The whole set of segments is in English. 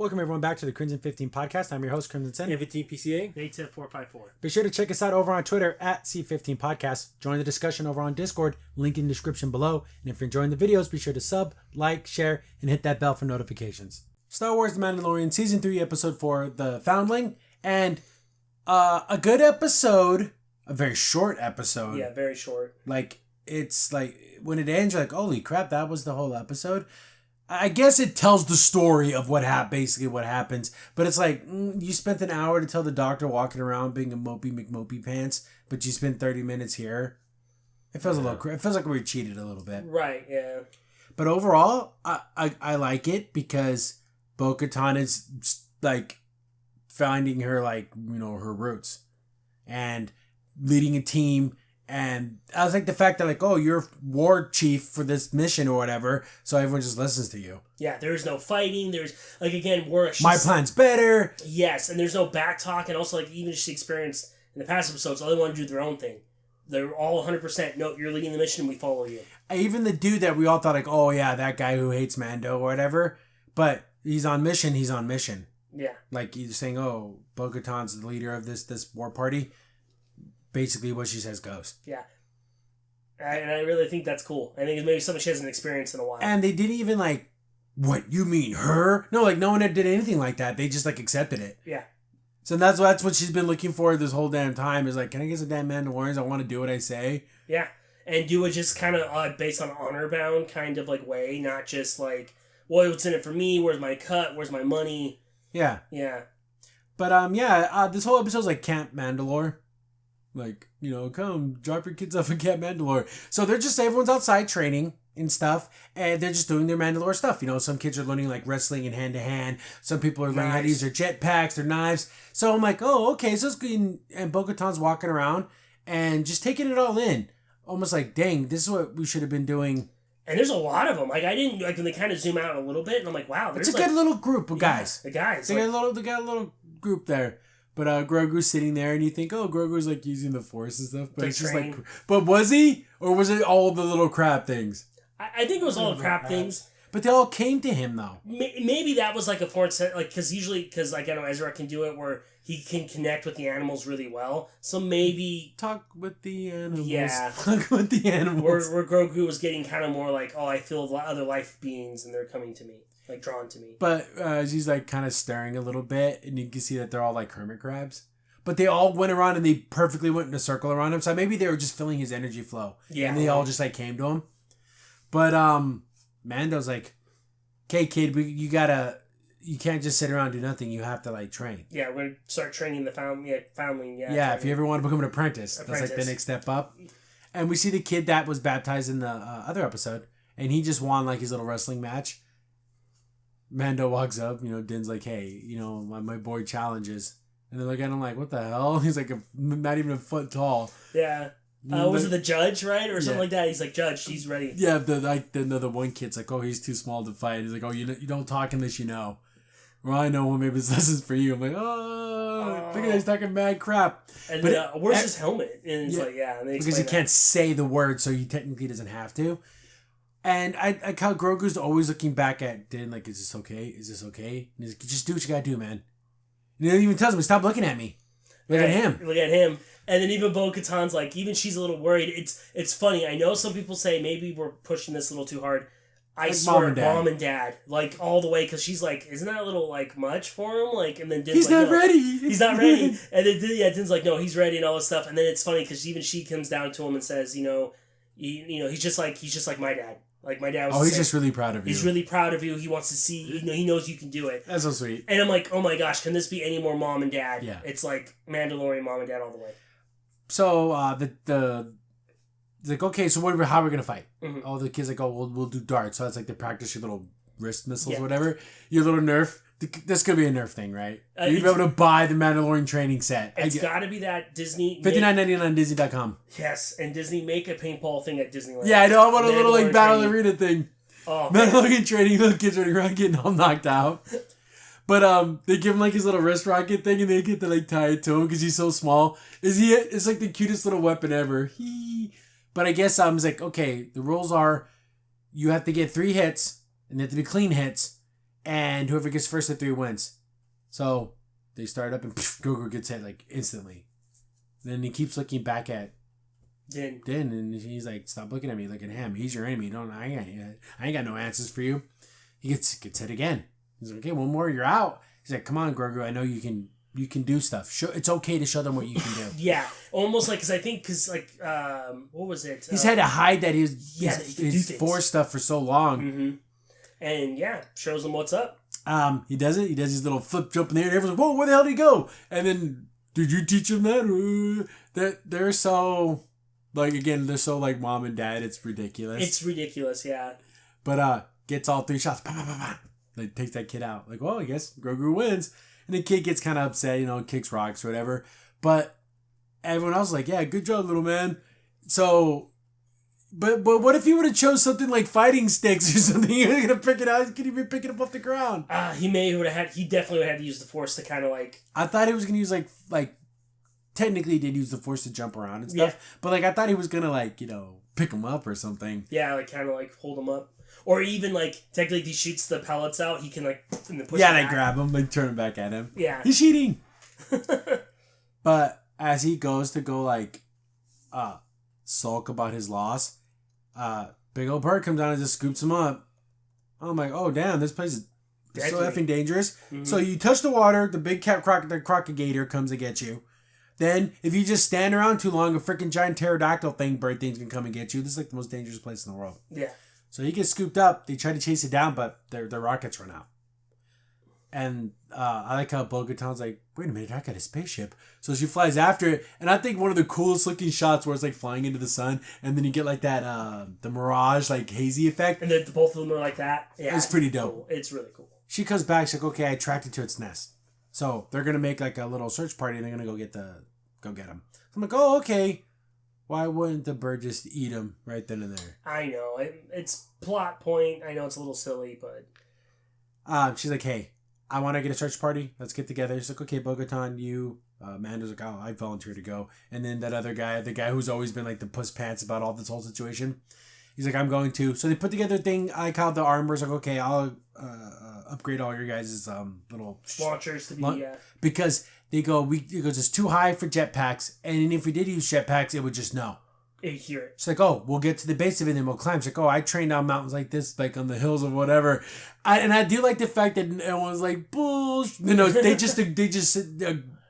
Welcome everyone back to the Crimson 15 podcast. I'm your host, Crimson Sen. 15 PCA. 810-454. Be sure to check us out over on Twitter at C15 Podcast. Join the discussion over on Discord, link in the description below. And if you're enjoying the videos, be sure to sub, like, share, and hit that bell for notifications. Star Wars The Mandalorian Season 3, Episode 4, The Foundling. And a good episode, a very short episode. Yeah, very short. Like, it's like, when it ends, you're like, holy crap, that was the whole episode. I guess it tells the story of basically what happens, but it's like you spent an hour to tell the doctor walking around being a mopey McMopey pants, but you spent 30 minutes here. It feels a little. It feels like we were cheated a little bit. Right. Yeah. But overall, I like it because Bo-Katan is like finding her her roots and leading a team. And I was like the fact that you're war chief for this mission or whatever, so everyone just listens to you. Yeah, there's no fighting. There's my plan's better. Yes, and there's no back talk, and also even just experienced in the past episodes, all they want to do their own thing. They're all 100%. No, you're leading the mission. We follow you. Even the dude that we all thought that guy who hates Mando or whatever, but he's on mission. He's on mission. Yeah. Like you're saying, Bo-Katan's the leader of this war party. Basically, what she says goes. Yeah. And I really think that's cool. I think it's maybe something she hasn't experienced in a while. And they didn't even what, you mean her? No, no one did anything like that. They just accepted it. Yeah. So that's what she's been looking for this whole damn time is can I get some damn Mandalorians? I want to do what I say. Yeah. And do it just kind of based on honor bound kind of way, not just well, what's in it for me? Where's my cut? Where's my money? Yeah. Yeah. But this whole episode's like Camp Mandalore. Come drop your kids off at Camp Mandalore. So they're just everyone's outside training and stuff, and they're just doing their Mandalore stuff. Some kids are learning wrestling and hand to hand. Some people are learning how to use their jetpacks, their knives. So I'm like, oh, okay, so it's good. And Bo-Katan's walking around and just taking it all in, almost dang, this is what we should have been doing. And there's a lot of them. I didn't when they kind of zoom out a little bit, and I'm like, wow, it's a good little group of guys. The guys, they got a little group there. But Grogu's sitting there, and you think, Grogu's using the Force and stuff. But it's just but was he? Or was it all the little crap things? I think it was all the crap things. But they all came to him, though. Maybe that was a foreign set, because I know Ezra can do it where he can connect with the animals really well. So maybe talk with the animals. Yeah, talk with the animals. Where Grogu was getting kind of more I feel other life beings and they're coming to me. Drawn to me. But she's kind of stirring a little bit, and you can see that they're all hermit crabs. But they all went around and they perfectly went in a circle around him. So maybe they were just feeling his energy flow. Yeah. And they all just came to him. But Mando's okay, kid, you can't just sit around and do nothing. You have to train. Yeah, we're going to start training the foundling. Yeah, if you ever want to become an apprentice. That's the next step up. And we see the kid that was baptized in the other episode, and he just won his little wrestling match. Mando walks up, Din's hey, my boy challenges. And they're looking at him what the hell? He's not even a foot tall. Yeah. Was it the judge, right? Or something like that? He's Judge, he's ready. Yeah, the one kid's he's too small to fight. He's you don't talk unless you know. Well, I know, maybe this is for you. I'm look at that, he's talking mad crap. And where's his helmet? And it's and they because he can't say the word, so he technically doesn't have to. And I how Grogu's always looking back at Din is this okay? Is this okay? And he's just do what you gotta do, man. And he even tells him, stop looking at me. Look at him. Look at him. And then even Bo-Katan's even she's a little worried. It's funny. I know some people say maybe we're pushing this a little too hard. I swear, mom and dad, all the way, because she's isn't that a little much for him? And then Din's he's not ready. He's not ready. And then Din's no, he's ready and all this stuff. And then it's funny because even she comes down to him and says, he's just like my dad. My dad was. He's just really proud of you. He's really proud of you. He wants to see. He knows you can do it. That's so sweet. And I'm oh my gosh, can this be any more mom and dad? Yeah. It's Mandalorian mom and dad all the way. So okay, so how are we gonna fight? Mm-hmm. All the kids we'll do darts. So that's to practice your little wrist missiles, or whatever. Your little Nerf. This could be a Nerf thing, right? You'd be able to buy the Mandalorian training set. It's got to be that Disney. $59.99 on Disney.com. Yes, and Disney make a paintball thing at Disneyland. Yeah, I know. I want a little battle arena thing. Oh, Mandalorian training, little kids running around getting all knocked out. But they give him his little wrist rocket thing, and they get to tie it to him because he's so small. It's the cutest little weapon ever. But I guess okay, the rules are you have to get 3 hits, and they have to be clean hits. and whoever gets first to 3 wins. So they start up and Grogu gets hit like instantly. Then he keeps looking back at Din, and he's like, "Stop looking at me, look at him. He's your enemy. I ain't got no answers for you." He gets hit again. He's like, "Okay, one more, you're out." He's like, "Come on, Grogu. I know you can do stuff. It's okay to show them what you can do." Yeah, almost like because what was it? He's had to hide that his Force stuff for so long. Mm-hmm. And yeah, shows them what's up. He does it. He does his little flip jump in the air. And everyone's like, "Whoa, where the hell did he go?" And then, did you teach him that? They're so. Like, again, they're so like mom and dad, it's ridiculous. It's ridiculous, yeah. But gets all 3 shots. Bah, bah, bah, bah. Like, takes that kid out. Like, well, I guess Grogu wins. And the kid gets kind of upset, kicks rocks or whatever. But everyone else is like, yeah, good job, little man. So, but what if he would have chose something like fighting sticks or something? He was going to pick it out. He couldn't even pick it up off the ground. He definitely would have had to use the Force to kind of like... I thought he was going to use like technically he did use the Force to jump around and stuff. Yeah. But like I thought he was going to pick him up or something. Yeah, like kind of like hold him up. Or even like technically if he shoots the pellets out, he can like and then push him back. Grab him and turn him back at him. Yeah. He's cheating. But as he goes to go like sulk about his loss, big old bird comes down and just scoops him up. I'm like, oh damn, this place is so effing dangerous. Mm-hmm. So you touch the water, the big cat the crocodigator comes to get you. Then, if you just stand around too long, a freaking giant pterodactyl bird things can come and get you. This is like the most dangerous place in the world. Yeah. So he gets scooped up. They try to chase it down, but their rockets run out. And I like how Bo-Katan's like, wait a minute, I got a spaceship. So she flies after it. And I think one of the coolest looking shots where it's like flying into the sun. And then you get like that, the mirage, like hazy effect. And then both of them are like that. Yeah. It's pretty dope. Cool. It's really cool. She comes back. She's like, okay, I tracked it to its nest. So they're going to make like a little search party and they're going to go get him. So I'm like, oh, okay. Why wouldn't the bird just eat him right then and there? I know. It's plot point. I know it's a little silly, but... she's like, hey, I want to get a search party. Let's get together. She's like, okay, Bo-Katan, you... Mando's like, oh, I volunteer to go. And then that other guy, the guy who's always been like the puss pants about all this whole situation, he's like, I'm going to. So they put together a thing. I called the armors. Like, okay, I'll upgrade all your guys' little... launchers to be... Because... It goes, it's too high for jetpacks, and if we did use jetpacks, it would just know. It'd hear it. It's like, oh, we'll get to the base of it and we'll climb. It's like, oh, I trained on mountains like this, like on the hills or whatever. And I do like the fact that everyone's like, bullshit.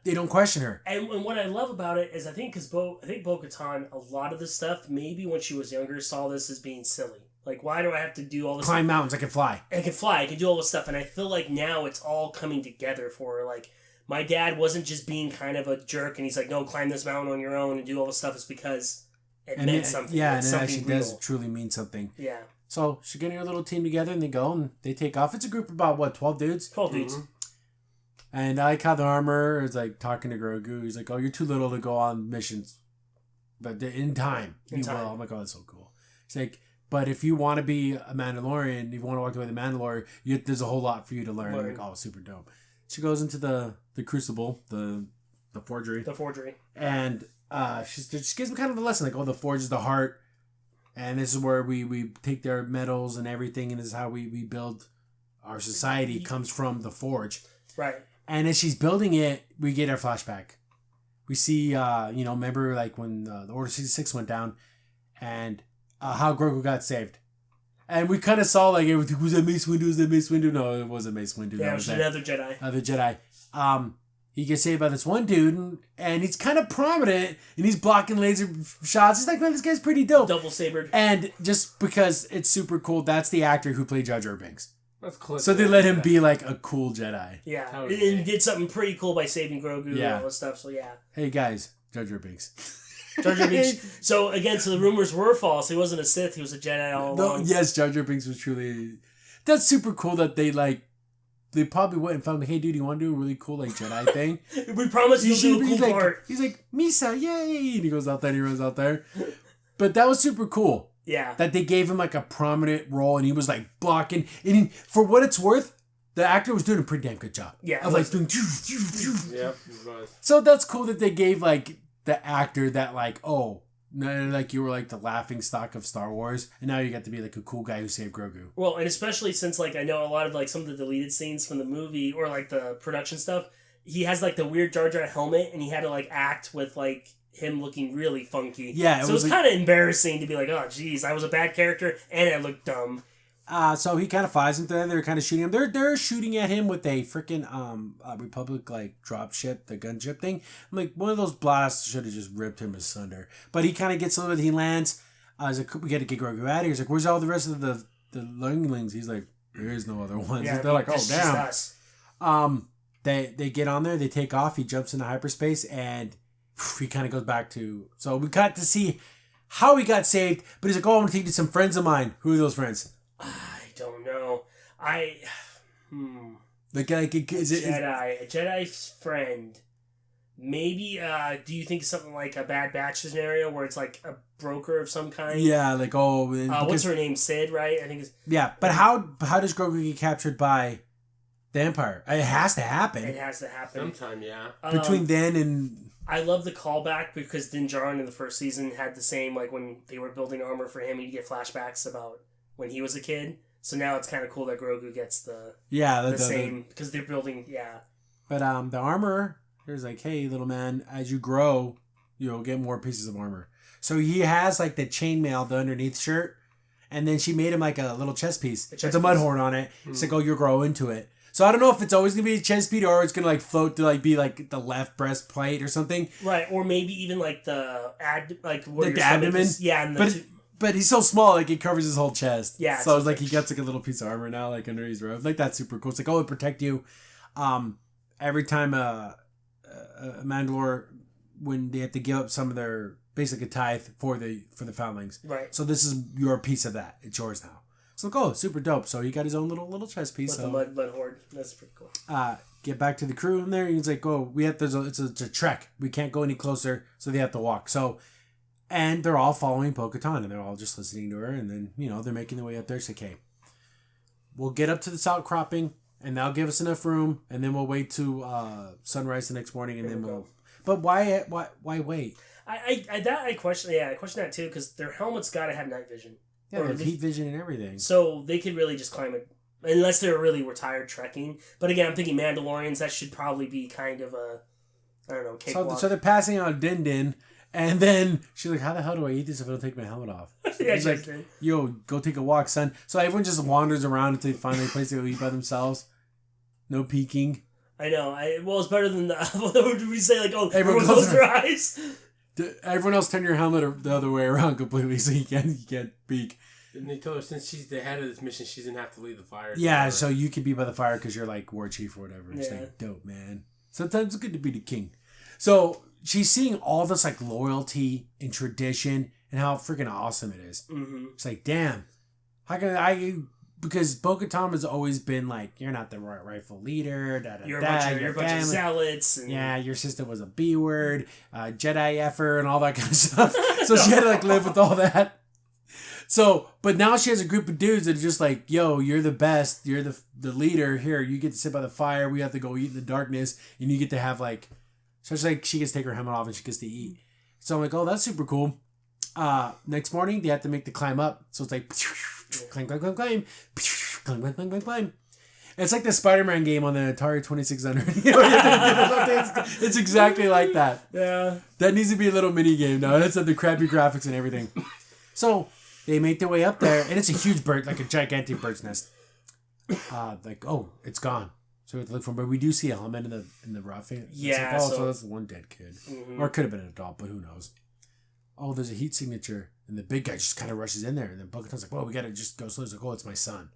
They don't question her. And what I love about it is I think Bo-Katan, a lot of the stuff, maybe when she was younger, saw this as being silly. Like, why do I have to do all this Climb mountains, I can fly. I can do all this stuff. And I feel like now it's all coming together for her. Like, my dad wasn't just being kind of a jerk and he's like, no, climb this mountain on your own and do all this stuff. It's because it meant something. Yeah, and it actually does truly mean something. Yeah. So she getting her little team together and they go and they take off. It's a group of about, 12 dudes? 12 dudes. Mm-hmm. And I like how the armor is like talking to Grogu. He's like, oh, you're too little to go on missions. But in time, you will. I'm like, oh, that's so cool. He's like, but if you want to be a Mandalorian, if you want to walk away the Mandalorian, there's a whole lot for you to learn. I'm like, oh, super dope. She goes into the crucible, the forgery. The forgery. And she gives them kind of a lesson, like, oh, the forge is the heart. And this is where we take their metals and everything, and this is how we build our society. Comes from the forge. Right. And as she's building it, we get our flashback. We see, remember like when the Order 66 went down and how Grogu got saved. And we kind of saw like, was that Mace Windu? Was that Mace Windu? No, it wasn't Mace Windu. Yeah, it was another Jedi. Another Jedi. He gets saved by this one dude, and he's kind of prominent, and he's blocking laser shots. He's like, man, this guy's pretty dope. Double-sabered. And just because it's super cool, that's the actor who played Jar Jar Binks. That's cool. So they let him be like a cool Jedi. Yeah, and he did something pretty cool by saving Grogu and all this stuff, so yeah. Hey guys, Jar Jar Binks. Jar Jar Binks. So again, the rumors were false. He wasn't a Sith. He was a Jedi all along. Yes, Jar Jar Binks was truly... That's super cool that they probably went and found like, hey dude, you want to do a really cool like Jedi thing? We promise you'll do a cool part. He's like, Misa, yay! And he goes out there and he runs out there. But that was super cool. Yeah. That they gave him like a prominent role and he was like blocking. And for what it's worth, the actor was doing a pretty damn good job. Yeah. Of like doing... Yep. So that's cool that they gave like the actor that like, oh, Like you were like the laughing stock of Star Wars, and now you got to be like a cool guy who saved Grogu. Well, and especially since like I know a lot of like some of the deleted scenes from the movie or like the production stuff, he has like the weird Jar Jar helmet, and he had to like act with like him looking really funky. Yeah, so it was kind of embarrassing to be like, oh geez, I was a bad character and I looked dumb. So he kind of flies into there. They're kind of shooting him. They're shooting at him with a freaking Republic like drop ship, the gunship thing. I'm like, one of those blasts should have just ripped him asunder. But he kind of gets a little bit. He lands. He's like, we got to get Grogu out of here. He's like, where's all the rest of the younglings? He's like, there is no other ones. Yeah, they're like, oh damn. They get on there. They take off. He jumps into hyperspace and he kind of goes back to. So we got to see how he got saved. But he's like, oh, I'm gonna take you to some friends of mine. Who are those friends? I don't know. Like a Jedi's friend. Maybe, do you think something like a Bad Batch scenario where it's like a broker of some kind? Yeah, like, what's her name? Sid, right? I think it's... Yeah, but how does Grogu get captured by the Empire? It has to happen. It has to happen. Sometime, yeah. Between then and... I love the callback because Din Djarin in the first season had the same, like, when they were building armor for him, you'd get flashbacks about when he was a kid. So now it's kind of cool that Grogu gets the same, because they're building, yeah. But the armor, there's like, hey, little man, as you grow, you'll get more pieces of armor. So he has like the chainmail, the underneath shirt, and then she made him like a little chest piece with the mud horn on it. It's like, oh, you'll grow into it. So I don't know if it's always going to be a chest piece or it's going to like float to like be like the left breastplate or something. Right, or maybe even like the abdomen. Yeah, and But he's so small, like it covers his whole chest. Yeah. So it's like he gets like a little piece of armor now, like under his robe. Like that's super cool. It's like, oh, it'll protect you. Every time a Mandalore, when they have to give up some of their basically a tithe for the foundlings. Right. So this is your piece of that. It's yours now. So like, oh, super dope. So he got his own little chest piece. With the mud horde. That's pretty cool. Get back to the crew in there. He's like, oh, it's a trek. We can't go any closer, so they have to walk. So. And they're all following Bo-Katan, and they're all just listening to her, and then, they're making their way up there. It's like, hey, we'll get up to this outcropping, and that'll give us enough room, and then we'll wait to sunrise the next morning, and then we'll... But why wait? I question that too, because their helmets gotta have night vision. Yeah, they have heat vision and everything. So they could really just climb it, unless they're really retired trekking. But again, I'm thinking Mandalorians, that should probably be kind of a, I don't know, cakewalk. So they're passing out Din Din. And then she's like, how the hell do I eat this if I don't take my helmet off? Yeah, he's like, yo, go take a walk, son. So everyone just wanders around until they find a place to go eat by themselves. No peeking. I know. Well, it's better than what would we say? Like, oh, everyone close their eyes. Everyone else turn your helmet the other way around completely so you can't peek. And they told her since she's the head of this mission, she doesn't have to leave the fire. Yeah, so you could be by the fire because you're like war chief or whatever. It's like, dope, man. Sometimes it's good to be the king. So... she's seeing all this like loyalty and tradition and how freaking awesome it is. Mm-hmm. It's like, damn, how can because Bo-Katan has always been like, you're not the rightful leader. You're a bunch of zealots. And... yeah, your sister was a B word, Jedi effer, and all that kind of stuff. So she had to like live with all that. So, but now she has a group of dudes that are just like, yo, you're the best. You're the leader. Here, you get to sit by the fire. We have to go eat in the darkness, and you get to have like. So it's like she gets to take her helmet off and she gets to eat. So I'm like, oh, that's super cool. Next morning, they have to make the climb up. So it's like, climb. It's like the Spider-Man game on the Atari 2600. It's exactly like that. Yeah. That needs to be a little mini game now. That's the crappy graphics and everything. So they make their way up there, and it's a huge bird, like a gigantic bird's nest. Like, oh, it's gone. So we have to look for him, but we do see a helmet in the roughing. Yeah. Like, so that's the one dead kid. Mm-hmm. Or it could have been an adult, but who knows. Oh, there's a heat signature. And the big guy just kind of rushes in there. And then Bo-Katan's like, well, we got to just go slow. He's like, oh, it's my son.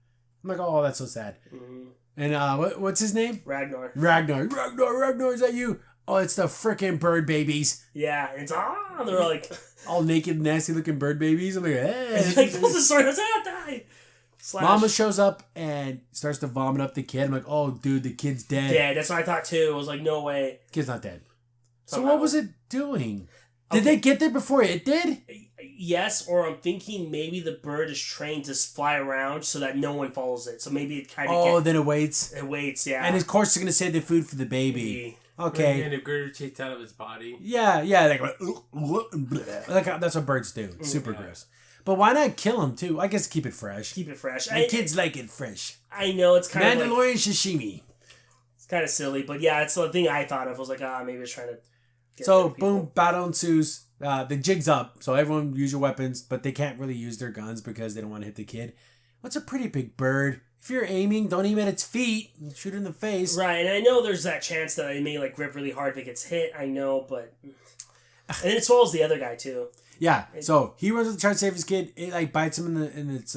I'm like, oh, that's so sad. Mm-hmm. And what's his name? Ragnar, is that you? Oh, it's the frickin' bird babies. Yeah, it's they're like... all naked, nasty looking bird babies. I'm like, hey. And like, pulls the sword, die. Slash. Mama shows up and starts to vomit up the kid. I'm like, oh, dude, the kid's dead. Dead. That's what I thought too. I was like, no way. Kid's not dead. So what was it doing? Did they get there before it did? Yes, or I'm thinking maybe the bird is trained to fly around so that no one follows it. So maybe it kind of... then it waits. It waits, yeah. And of course it's going to save the food for the baby. Okay. And a girder chased out of his body. Yeah, like that's what birds do. It's super gross. But why not kill him too? I guess keep it fresh. Keep it fresh. The kids like it fresh. I know it's kind of Mandalorian sashimi. It's kind of silly, but yeah, it's the thing I thought of. I was like, maybe it's trying to. So boom, battle ensues. The jig's up, so everyone use your weapons, but they can't really use their guns because they don't want to hit the kid. What's a pretty big bird? If you're aiming, don't aim at its feet. Shoot it in the face. Right, and I know there's that chance that it may like rip really hard if it gets hit. I know, but and then it swallows the other guy too. Yeah, so he runs to try to save his kid. It like bites him in its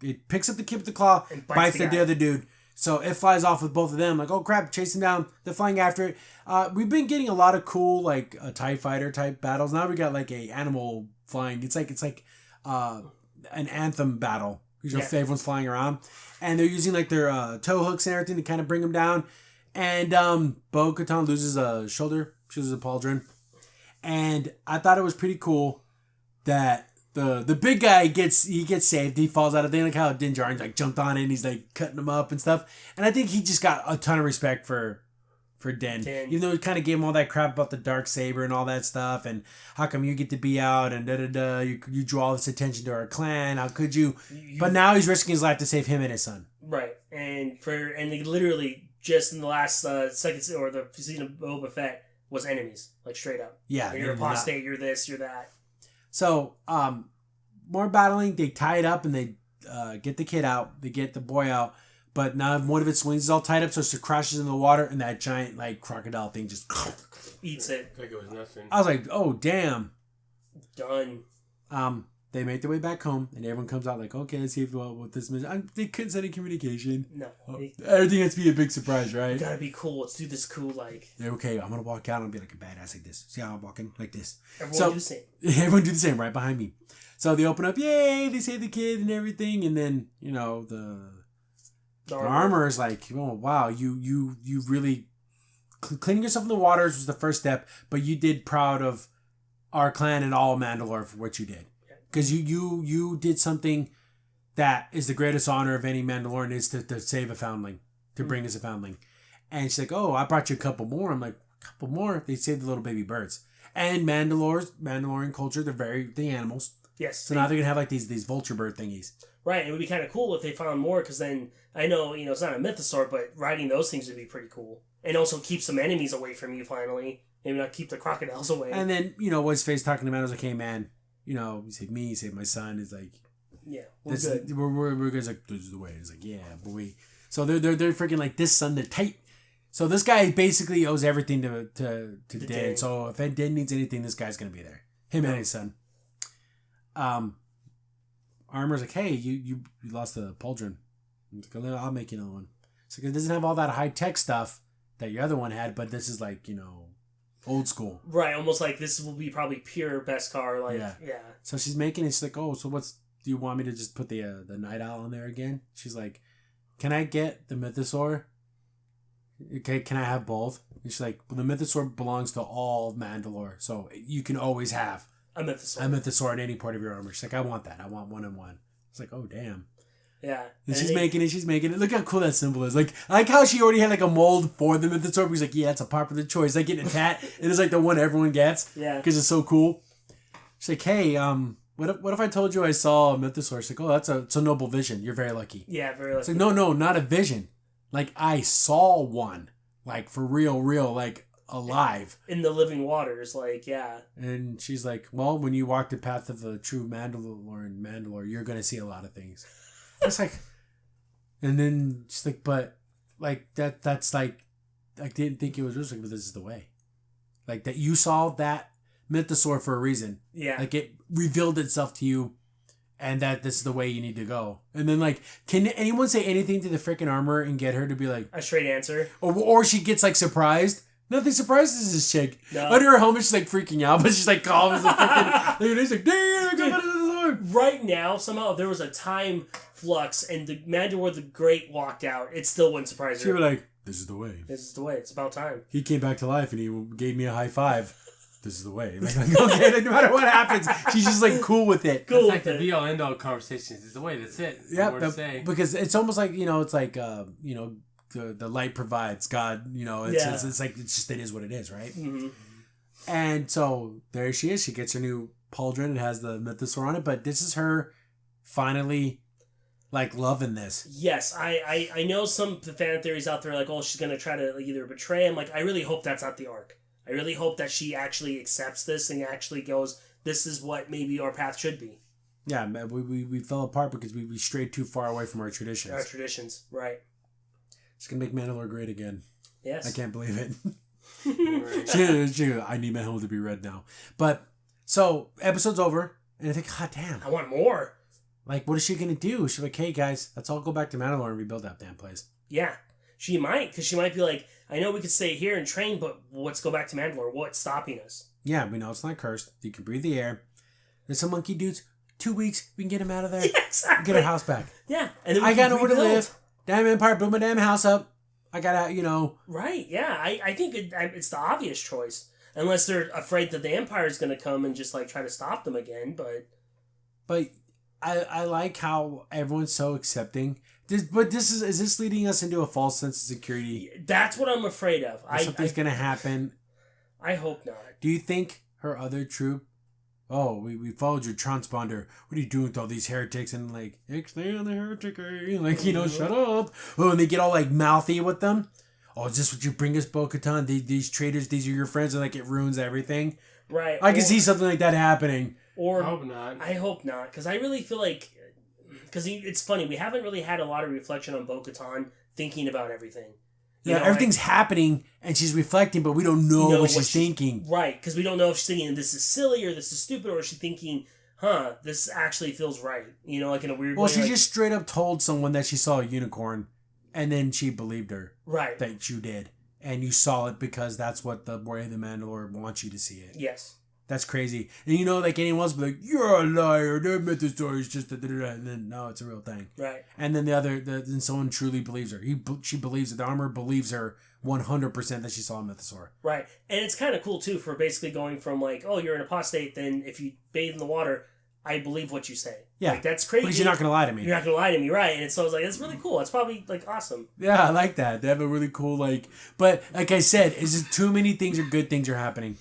it picks up the kid with the claw, and bites the other dude. So it flies off with both of them. Like, oh crap, chase him down. They're flying after it. We've been getting a lot of cool like TIE fighter type battles. Now we got like a animal flying. It's like an anthem battle. Everyone's flying around, and they're using like their tow hooks and everything to kind of bring them down. And Bo-Katan loses a shoulder. She loses a pauldron. And I thought it was pretty cool that the big guy gets saved. He falls out of the thing, like how Din Djarin's like jumped on it and he's like cutting him up and stuff. And I think he just got a ton of respect for Din. Even though he kind of gave him all that crap about the dark saber and all that stuff, and how come you get to be out and you draw all this attention to our clan? How could you? But now he's risking his life to save him and his son. Right, and they literally just in the last second or the season of Boba Fett was enemies, like straight up. Yeah, you're apostate. You're this. You're that. So more battling. They tie it up and they get the kid out. They get the boy out. But now one of its wings is all tied up, so it crashes in the water, and that giant like crocodile thing just eats it. Like it was nothing. I was like, oh damn. Done. They make their way back home, and everyone comes out like, okay, let's see what this mission. They couldn't send any communication. No. Everything has to be a big surprise, right? You gotta be cool. Let's do this cool like. Yeah, okay, I'm gonna walk out and be like a badass like this. See how I'm walking like this. Everyone do the same. Everyone do the same right behind me. So they open up, yay! They save the kid and everything, and then the armor is like, oh wow, you really cleaning yourself in the waters was the first step, but you did proud of our clan and all Mandalore for what you did, because you did something that is the greatest honor of any Mandalorian, is to save a foundling, to bring us a foundling. And she's like, oh, I brought you a couple more. I'm like, a couple more? They saved the little baby birds. And Mandalorian culture, they're the animals. Yes. So now they're gonna have like these vulture bird thingies. Right, it would be kind of cool if they found more, because then, I know, it's not a mythosaur, but riding those things would be pretty cool. And also keep some enemies away from you, finally. Maybe not keep the crocodiles away. And then, what's face talking about is like, hey, man, you saved me, you saved my son. It's like... Yeah, we're good. We're good. It's like, this is the way. It's like, yeah, boy. So they're freaking like, this son, they're tight. So this guy basically owes everything to Din. So if Din needs anything, this guy's going to be there. Him and his son. Armor's like, hey, you lost the pauldron. I'll make you another one. So it doesn't have all that high tech stuff that your other one had, but this is like, old school. Right, almost like this will be probably pure Beskar. Like, yeah. So she's making it. She's like, oh, so do you want me to just put the Night Owl on there again? She's like, can I get the Mythosaur? Okay, can I have both? And she's like, well, the Mythosaur belongs to all of Mandalore, so you can always have a Mythosaur in any part of your armor. She's like, I want that. I want 1-on-1. It's like, oh, damn. Yeah. And she's making it. Look how cool that symbol is. Like, I like how she already had like a mold for the Mythosaur. He's like, yeah, it's a popular choice. Like getting a tat. It is like the one everyone gets. Yeah. Because it's so cool. She's like, hey, what if I told you I saw a Mythosaur? She's like, oh, it's a noble vision. You're very lucky. Yeah, very lucky. It's like, no, not a vision. Like, I saw one. Like, for real, like, alive. In the living waters, like, yeah. And she's like, well, when you walk the path of the true Mandalore, you're going to see a lot of things. It's like, and then she's like, but, like, that's like, I didn't think it was just like, but this is the way. Like, that you saw that Mythosaur for a reason. Yeah. Like, it revealed itself to you, and that this is the way you need to go. And then, like, can anyone say anything to the freaking armor and get her to be like... a straight answer? Or she gets, like, surprised. Nothing surprises this chick. No. Under her helmet, she's, like, freaking out, but she's, like, calm as a freaking... She's like, damn, right now, somehow, if there was a time flux and the Mandalore the Great walked out, it still wouldn't surprise her. She'd be like, this is the way. This is the way. It's about time. He came back to life and he gave me a high five. This is the way. Like, okay, no matter what happens, she's just like cool with it. Cool. It's like the be-all end-all conversations. It's the way. That's it. Yeah, because it's almost like it's like the light provides. God, it's like it's just it is what it is, right? Mm-hmm. And so there she is. She gets her new pauldron. It has the mythosaur on it, but this is her finally like loving this. Yes, I know some fan theories out there like, oh, she's gonna try to either betray him. Like, I really hope that's not the arc. I really hope that she actually accepts this and actually goes, this is what maybe our path should be. Yeah, we fell apart because we strayed too far away from our traditions. Our traditions, right. It's going to make Mandalore great again. Yes. I can't believe it. I need my helmet to be red now. But, so, episode's over, and I think, God damn. I want more. Like, what is she going to do? She's like, hey, guys, let's all go back to Mandalore and rebuild that damn place. Yeah. She might, because she might be like, I know we could stay here and train, but let's go back to Mandalore. What's stopping us? Yeah, we know it's not cursed. You can breathe the air. There's some monkey dudes. 2 weeks, we can get him out of there. Yeah, exactly. Get our house back. Yeah. And then I got nowhere to live. Damn Empire, blew my damn house up. I got to, Right, yeah. I think it's the obvious choice. Unless they're afraid that the Empire is going to come and just, like, try to stop them again, but... But I like how everyone's so accepting. Is this leading us into a false sense of security? That's what I'm afraid of. Something's going to happen. I hope not. Do you think her other troop... Oh, we followed your transponder. What are you doing with all these heretics? And like, stay on the heretic. Like, shut up. Oh, and they get all like mouthy with them. Oh, is this what you bring us, Bo-Katan? These traitors, these are your friends, and like it ruins everything. Right. I can see something like that happening. Or I hope not. I hope not, because I really feel like, because it's funny, we haven't really had a lot of reflection on Bo-Katan thinking about everything. Everything's happening, and she's reflecting, but we don't know what she's thinking. Right, because we don't know if she's thinking this is silly or this is stupid, or is she thinking, this actually feels right, like in a weird way. Well, she just straight up told someone that she saw a unicorn, and then she believed her. Right. That you did. And you saw it because that's what the way the Mandalore wants you to see it. Yes. That's crazy. And like anyone else would be like, you're a liar, their mythosaur is just and then no, it's a real thing. Right. And then then someone truly believes her. She believes it. The armor believes her 100% that she saw a mythosaur. Right. And it's kind of cool too for basically going from like, oh, you're an apostate, then if you bathe in the water, I believe what you say. Yeah. Like, that's crazy. Because you're not going to lie to me. You're not going to lie to me, right. And so I was like, that's really cool. It's probably like awesome. Yeah, I like that. They have a really cool but like I said, it's just too many things or good things are happening.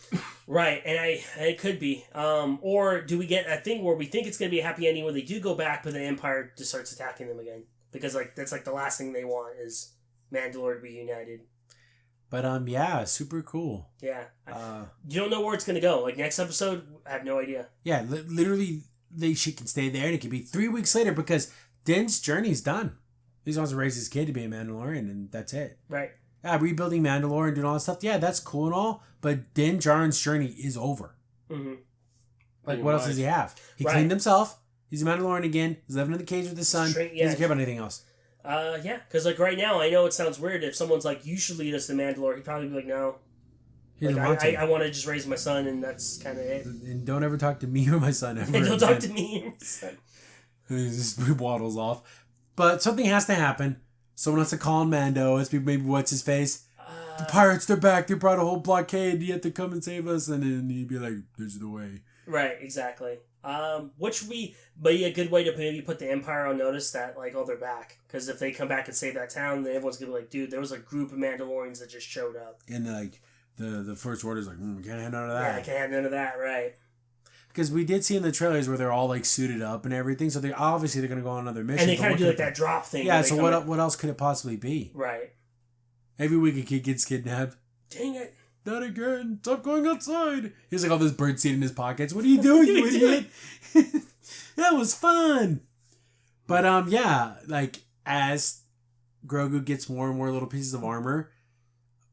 Right, and it could be. Or do we get a thing where we think it's going to be a happy ending where they do go back, but the Empire just starts attacking them again? Because that's the last thing they want is Mandalore to be united. But yeah, super cool. Yeah. You don't know where it's going to go. Like next episode, I have no idea. Yeah, literally, she can stay there, and it could be 3 weeks later because Din's journey's done. He just wants to raise his kid to be a Mandalorian, and that's it. Right. Yeah, rebuilding Mandalore and doing all that stuff. Yeah, that's cool and all, but Din Djarin's journey is over. Mm-hmm. Like, what else does he have? He cleaned himself. He's a Mandalorian again. He's living in the cage with his son. He doesn't care about anything else. Yeah, because like right now, I know it sounds weird. If someone's like, you should lead us to Mandalore, he'd probably be like, no. He doesn't want to. I want to just raise my son, and that's kind of it. And don't ever talk to me or my son ever. And don't talk to me or my son. He just waddles off. But something has to happen. Someone has to call on Mando. It's maybe what's his face. The pirates, they're back. They brought a whole blockade. You have to come and save us. And then he'd be like, there's the way. Right, exactly. Which would be a good way to maybe put the Empire on notice that, like, oh, they're back. Because if they come back and save that town, then everyone's going to be like, dude, there was a group of Mandalorians that just showed up. And, like, the First Order's like, can't have none of that. Yeah, can't have none of that, right. Because we did see in the trailers where they're all, like, suited up and everything. So they're going to go on another mission. And they kind of do, like, that drop thing. Yeah, so what else could it possibly be? Right. Every week a kid gets kidnapped. Dang it. Not again. Stop going outside. He's like all this bird seed in his pockets. What are you doing, you idiot? That was fun. But, yeah, like, as Grogu gets more and more little pieces of armor,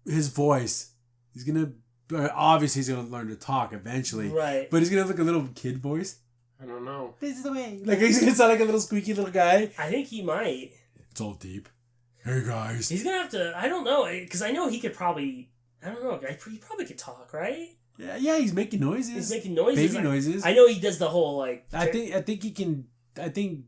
his voice, he's going to, obviously he's going to learn to talk eventually. Right. But he's going to have like a little kid voice. I don't know. This is the way. Like, he's going to sound like a little squeaky little guy. I think he might. It's all deep. Hey, guys. He's going to have to, I don't know, because I know he could probably, I don't know, he probably could talk, right? Yeah, he's making noises. He's making noises. Baby noises. I know he does the whole, like... I think he can... I think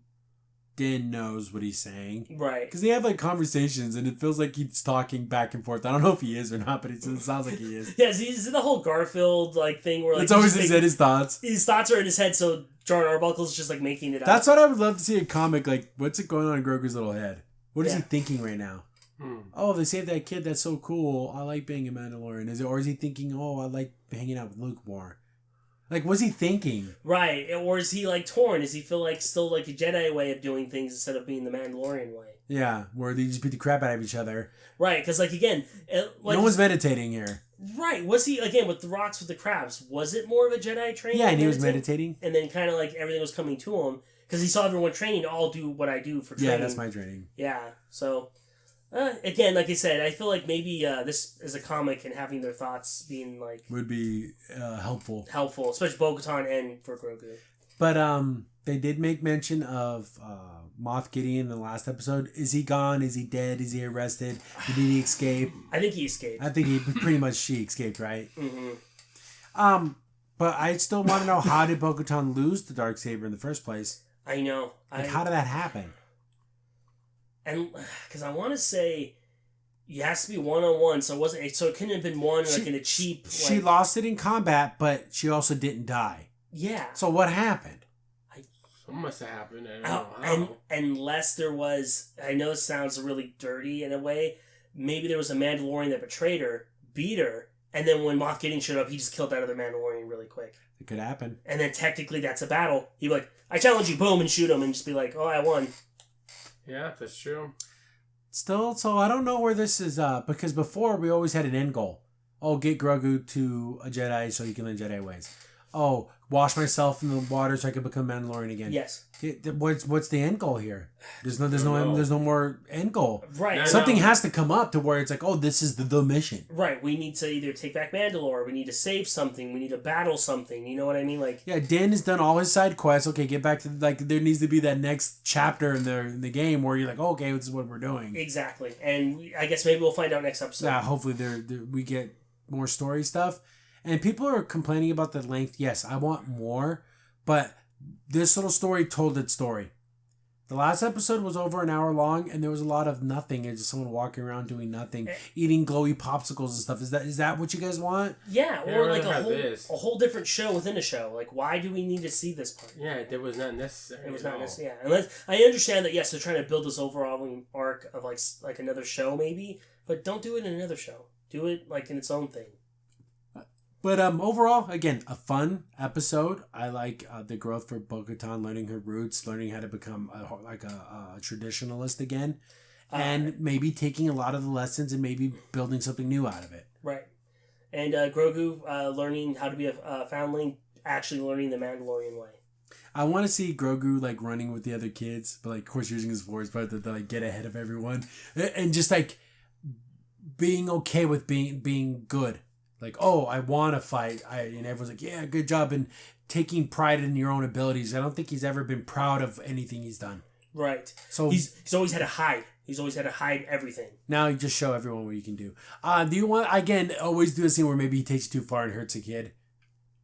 Din knows what he's saying. Right. Because they have, like, conversations, and it feels like he's talking back and forth. I don't know if he is or not, but it sounds like he is. Yeah, he's the whole Garfield, like, thing where, like... It's always his thoughts. His thoughts are in his head, so Jon Arbuckle's just, like, making it up. That's what I would love to see a comic, like, what's it going on in Grogu's little head? What is he thinking right now? Oh, they saved that kid. That's so cool. I like being a Mandalorian. Or is he thinking, oh, I like hanging out with Luke more? Like, what's he thinking? Right. Or is he, like, torn? Does he feel like still, like, a Jedi way of doing things instead of being the Mandalorian way? Yeah, where they just beat the crap out of each other. Right, because, like, again... no one's meditating here. Right. Was he, again, with the rocks with the crabs, was it more of a Jedi training? Yeah, and he was meditating. And then kind of, like, everything was coming to him. Because he saw everyone training to all do what I do for training. Yeah, that's my training. Yeah, so... again, like I said, I feel like maybe this is a comic and having their thoughts being like... would be helpful. Helpful, especially Bo-Katan and for Grogu. But they did make mention of Moff Gideon in the last episode. Is he gone? Is he dead? Is he arrested? Did he escape? I think he escaped. I think he pretty much she escaped, right? Mm-hmm. But I still want to know, how did Bo-Katan lose the Darksaber in the first place? I know. Like, how did that happen? And because I want to say it has to be 1-on-1, so it couldn't have been like in a cheap. She lost it in combat, but she also didn't die. Yeah. So what happened? Something must have happened. I don't know how. Unless there was, I know it sounds really dirty in a way. Maybe there was a Mandalorian that betrayed her, beat her, and then when Moff Gideon showed up, he just killed that other Mandalorian really quick. It could happen. And then technically that's a battle. He'd be like, "I challenge you," boom, and shoot him, and just be like, "Oh, I won." Yeah, that's true. Still, so I don't know where this is, because before we always had an end goal. Oh, get Grogu to a Jedi so he can learn Jedi ways. Oh, wash myself in the water so I can become Mandalorian again. Yes. What's the end goal here? There's no more end goal. Right. Something has to come up to where it's like, oh, this is the mission. Right. We need to either take back Mandalore. We need to save something. We need to battle something. You know what I mean? Like. Yeah, Dan has done all his side quests. Okay, get back to there needs to be that next chapter in the game where you're like, oh, okay, this is what we're doing. Exactly, and I guess maybe we'll find out next episode. Yeah, hopefully we get more story stuff. And people are complaining about the length. Yes, I want more, but this little story told its story. The last episode was over an hour long, and there was a lot of nothing. It's just someone walking around doing nothing, eating glowy popsicles and stuff. Is that what you guys want? Yeah, or like a whole different show within a show. Like, why do we need to see this part? Yeah, that was not necessary. It was not necessary. Yeah, unless I understand that. Yes, they're trying to build this overall arc of like another show, maybe, but don't do it in another show. Do it like in its own thing. But overall, again, a fun episode. I like the growth for Bo-Katan, learning her roots, learning how to become a traditionalist again, and maybe taking a lot of the lessons and maybe building something new out of it. Right. And Grogu learning how to be a foundling, actually learning the Mandalorian way. I want to see Grogu like running with the other kids, but like of course using his force, but to like get ahead of everyone and just like being okay with being good. Like, oh, I want to fight. And everyone's like, yeah, good job. And taking pride in your own abilities. I don't think he's ever been proud of anything he's done. Right. So he's always had to hide. He's always had to hide everything. Now you just show everyone what you can do. Do you want, again, always do a scene where maybe he takes it too far and hurts a kid?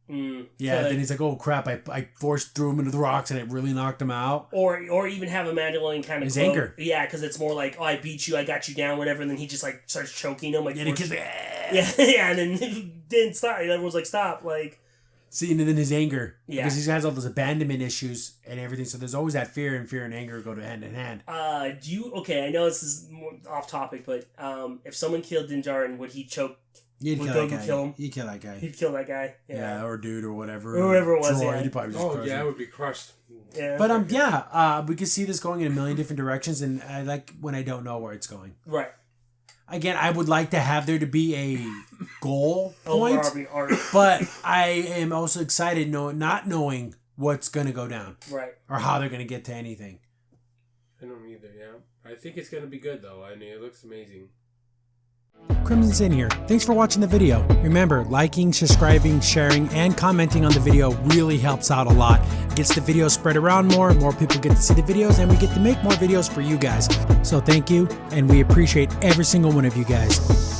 Yeah, then he's like, oh crap, I forced through him into the rocks and it really knocked him out. Or even have a Mandalorian kind of his anger. Yeah, because it's more like, oh, I beat you, I got you down, whatever, and then he just like starts choking him. Like, and the kid's like, yeah, and then he didn't stop. And everyone's like, stop, like. See, and then his anger. Yeah. Because he has all those abandonment issues and everything, so there's always that fear and anger go to hand in hand. Okay, I know this is more off topic, but if someone killed Din Djarin, would he choke? Would Grogu kill him? He'd kill that guy. He'd kill that guy. Yeah, or dude, or whatever. Or whoever it was, Droid, yeah. He'd probably just crush him. It would be crushed. Yeah. But we can see this going in a million different directions, and I like when I don't know where it's going. Right. Again, I would like to have there to be a goal point, but I am also excited not knowing what's going to go down. Right. Or how they're going to get to anything. I don't either, yeah. I think it's going to be good, though. I mean, it looks amazing. Crimson Sin here. Thanks for watching the video. Remember, liking, subscribing, sharing, and commenting on the video really helps out a lot. It gets the video spread around more people get to see the videos, and we get to make more videos for you guys. So thank you, and we appreciate every single one of you guys.